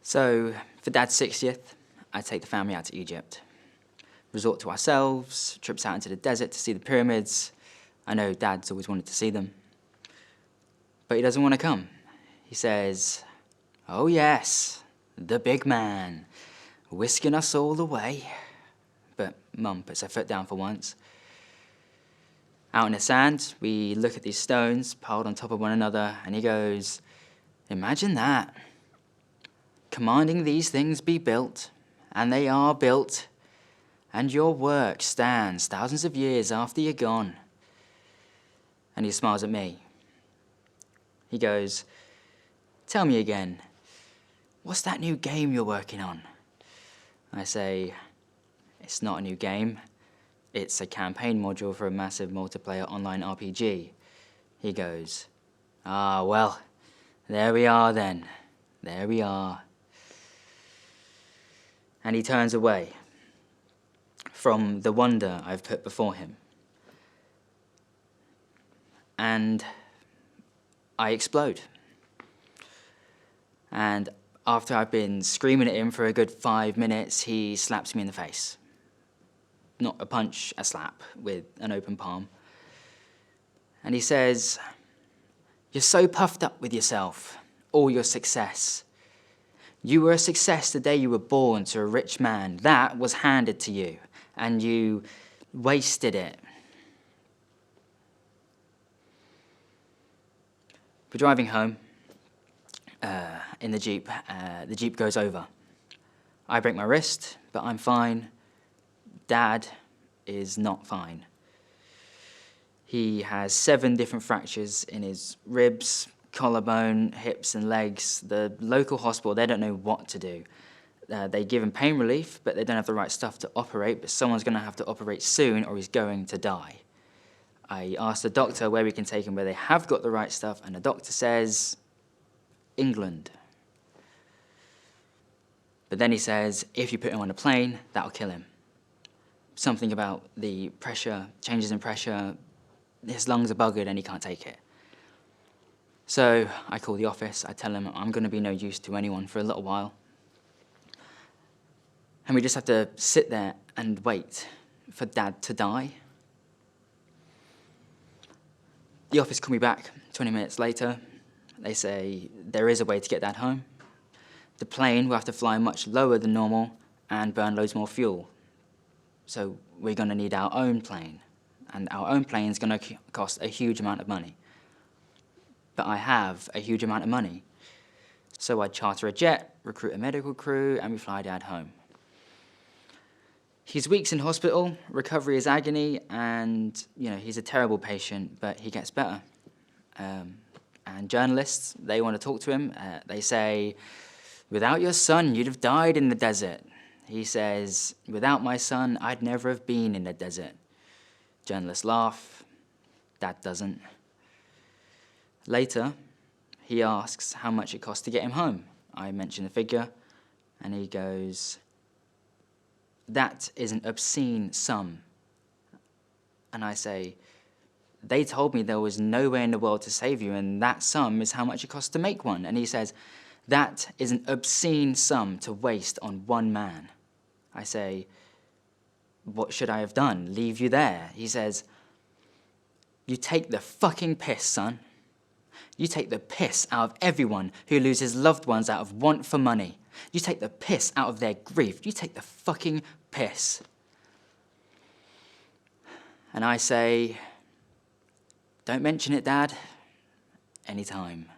So, for Dad's 60th, I take the family out to Egypt. Resort to ourselves, trips out into the desert to see the pyramids. I know Dad's always wanted to see them. But he doesn't want to come. He says, "Oh yes, the big man, whisking us all away." But Mum puts her foot down for once. Out in the sand, we look at these stones piled on top of one another, and he goes, "Imagine that. Commanding these things be built, and they are built, and your work stands thousands of years after you're gone." And he smiles at me. He goes, "Tell me again, what's that new game you're working on?" I say, "It's not a new game. It's a campaign module for a massive multiplayer online RPG." He goes, "Ah, well, there we are then. There we are." And he turns away from the wonder I've put before him. And I explode. And after I've been screaming at him for a good 5 minutes, he slaps me in the face. Not a punch, a slap with an open palm. And he says, "You're so puffed up with yourself, all your success. You were a success the day you were born to a rich man. That was handed to you, and you wasted it." We're driving home in the Jeep. The Jeep goes over. I break my wrist, but I'm fine. Dad is not fine. He has 7 different fractures in his ribs, collarbone, hips and legs. The local hospital, they don't know what to do. They give him pain relief, but they don't have the right stuff to operate, but someone's going to have to operate soon or he's going to die. I asked the doctor where we can take him where they have got the right stuff, and the doctor says, England. But then he says, if you put him on a plane, that'll kill him. Something about the pressure, changes in pressure, his lungs are buggered and he can't take it. So I call the office, I tell him I'm going to be no use to anyone for a little while. And we just have to sit there and wait for Dad to die. The office call me back 20 minutes later. They say there is a way to get Dad home. The plane will have to fly much lower than normal and burn loads more fuel. So we're going to need our own plane. And our own plane is going to cost a huge amount of money. But I have a huge amount of money. So I charter a jet, recruit a medical crew, and we fly Dad home. He's weeks in hospital, recovery is agony, and he's a terrible patient, but he gets better. And journalists, they want to talk to him. They say, "Without your son, you'd have died in the desert." He says, "Without my son, I'd never have been in the desert." Journalists laugh. Dad doesn't. Later, he asks how much it costs to get him home. I mention the figure, and he goes, "That is an obscene sum." And I say, "They told me there was no way in the world to save you, and that sum is how much it costs to make one." And he says, "That is an obscene sum to waste on one man." I say, "What should I have done? Leave you there?" He says, "You take the fucking piss, son. You take the piss out of everyone who loses loved ones out of want for money. You take the piss out of their grief. You take the fucking piss." And I say, "Don't mention it, Dad. Anytime."